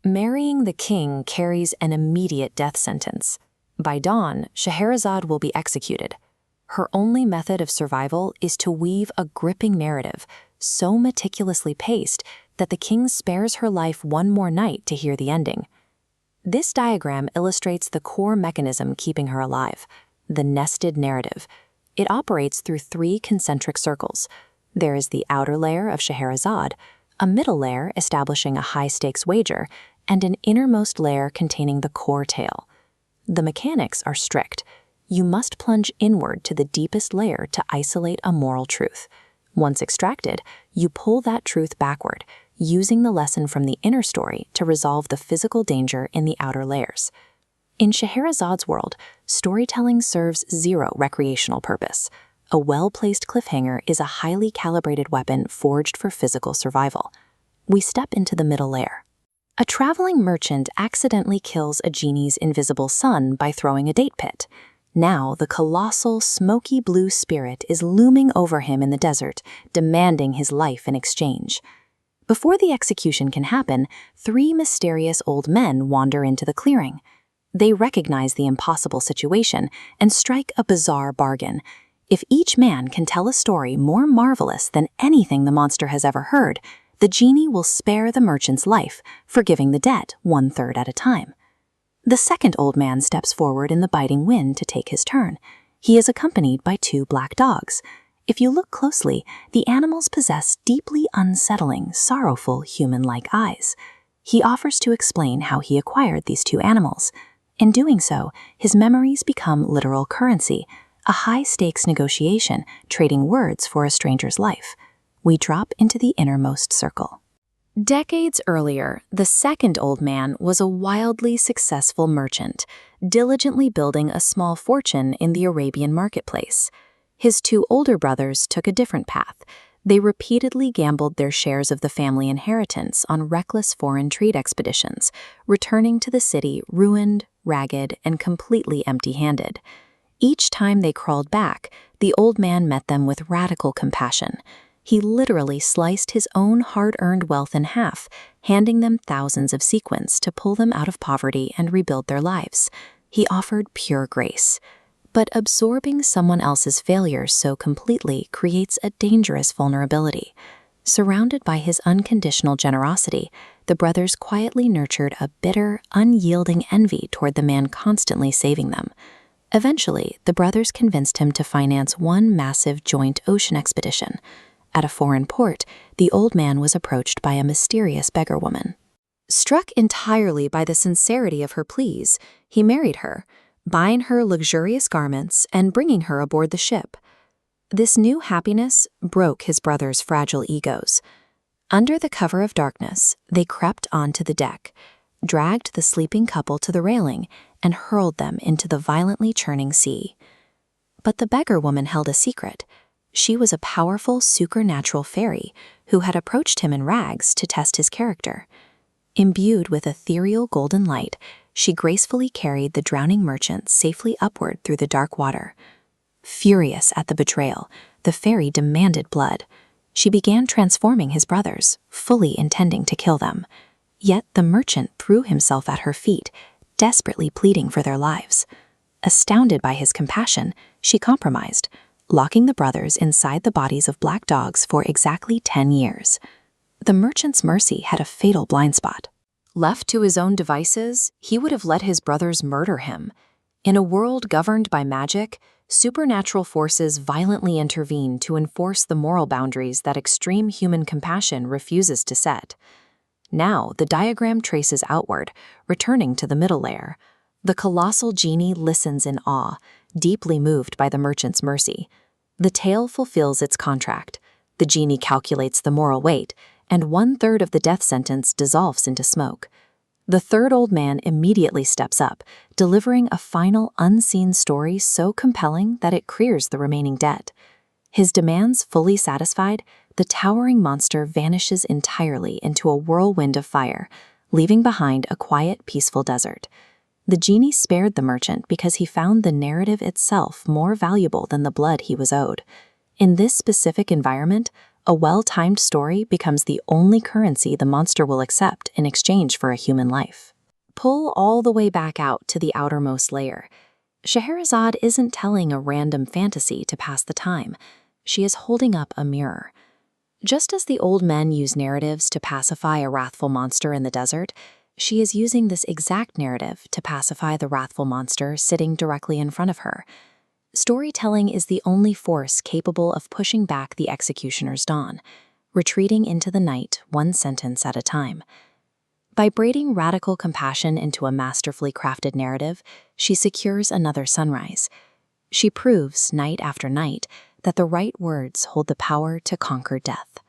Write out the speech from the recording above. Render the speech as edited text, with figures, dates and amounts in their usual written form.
Marrying the king carries an immediate death sentence. By dawn, Scheherazade will be executed. Her only method of survival is to weave a gripping narrative, so meticulously paced that the king spares her life one more night to hear the ending. This diagram illustrates the core mechanism keeping her alive, the nested narrative. It operates through 3 concentric circles. There is the outer layer of Scheherazade, a middle layer establishing a high-stakes wager, and an innermost layer containing the core tale. The mechanics are strict. You must plunge inward to the deepest layer to isolate a moral truth. Once extracted, you pull that truth backward, using the lesson from the inner story to resolve the physical danger in the outer layers. In Scheherazade's world, storytelling serves 0 recreational purpose. A well-placed cliffhanger is a highly calibrated weapon forged for physical survival. We step into the middle layer. A traveling merchant accidentally kills a genie's invisible son by throwing a date pit. Now, the colossal, smoky blue spirit is looming over him in the desert, demanding his life in exchange. Before the execution can happen, 3 mysterious old men wander into the clearing. They recognize the impossible situation and strike a bizarre bargain. If each man can tell a story more marvelous than anything the monster has ever heard, the genie will spare the merchant's life, forgiving the debt 1/3 at a time. The second old man steps forward in the biting wind to take his turn. He is accompanied by 2 black dogs. If you look closely, the animals possess deeply unsettling, sorrowful, human-like eyes. He offers to explain how he acquired these 2 animals. In doing so, his memories become literal currency, a high-stakes negotiation, trading words for a stranger's life. We drop into the innermost circle. Decades earlier, the second old man was a wildly successful merchant, diligently building a small fortune in the Arabian marketplace. His 2 older brothers took a different path. They repeatedly gambled their shares of the family inheritance on reckless foreign trade expeditions, returning to the city ruined, ragged, and completely empty-handed. Each time they crawled back, the old man met them with radical compassion. He literally sliced his own hard-earned wealth in half, handing them thousands of sequins to pull them out of poverty and rebuild their lives. He offered pure grace. But absorbing someone else's failures so completely creates a dangerous vulnerability. Surrounded by his unconditional generosity, the brothers quietly nurtured a bitter, unyielding envy toward the man constantly saving them. Eventually, the brothers convinced him to finance one massive joint ocean expedition. At a foreign port, the old man was approached by a mysterious beggar woman. Struck entirely by the sincerity of her pleas, he married her, buying her luxurious garments and bringing her aboard the ship. This new happiness broke his brothers' fragile egos. Under the cover of darkness, they crept onto the deck, dragged the sleeping couple to the railing, and hurled them into the violently churning sea. But the beggar woman held a secret. She was a powerful supernatural fairy who had approached him in rags to test his character. Imbued with ethereal golden light, she gracefully carried the drowning merchant safely upward through the dark water. Furious at the betrayal, the fairy demanded blood. She began transforming his brothers, fully intending to kill them. Yet the merchant threw himself at her feet, desperately pleading for their lives. Astounded by his compassion, she compromised, locking the brothers inside the bodies of black dogs for exactly 10 years. The merchant's mercy had a fatal blind spot. Left to his own devices, he would have let his brothers murder him. In a world governed by magic, supernatural forces violently intervene to enforce the moral boundaries that extreme human compassion refuses to set. Now, the diagram traces outward, returning to the middle layer. The colossal genie listens in awe, deeply moved by the merchant's mercy. The tale fulfills its contract. The genie calculates the moral weight, and 1/3 of the death sentence dissolves into smoke. The third old man immediately steps up, delivering a final unseen story so compelling that it clears the remaining debt. His demands fully satisfied, the towering monster vanishes entirely into a whirlwind of fire, leaving behind a quiet, peaceful desert. The genie spared the merchant because he found the narrative itself more valuable than the blood he was owed. In this specific environment, A well-timed story becomes the only currency the monster will accept in exchange for a human life. Pull all the way back out to the outermost layer. Scheherazade isn't telling a random fantasy to pass the time. She is holding up a mirror. Just as the old men use narratives to pacify a wrathful monster in the desert, she is using this exact narrative to pacify the wrathful monster sitting directly in front of her. Storytelling is the only force capable of pushing back the executioner's dawn, retreating into the night one sentence at a time. By braiding radical compassion into a masterfully crafted narrative, she secures another sunrise. She proves, night after night, that the right words hold the power to conquer death.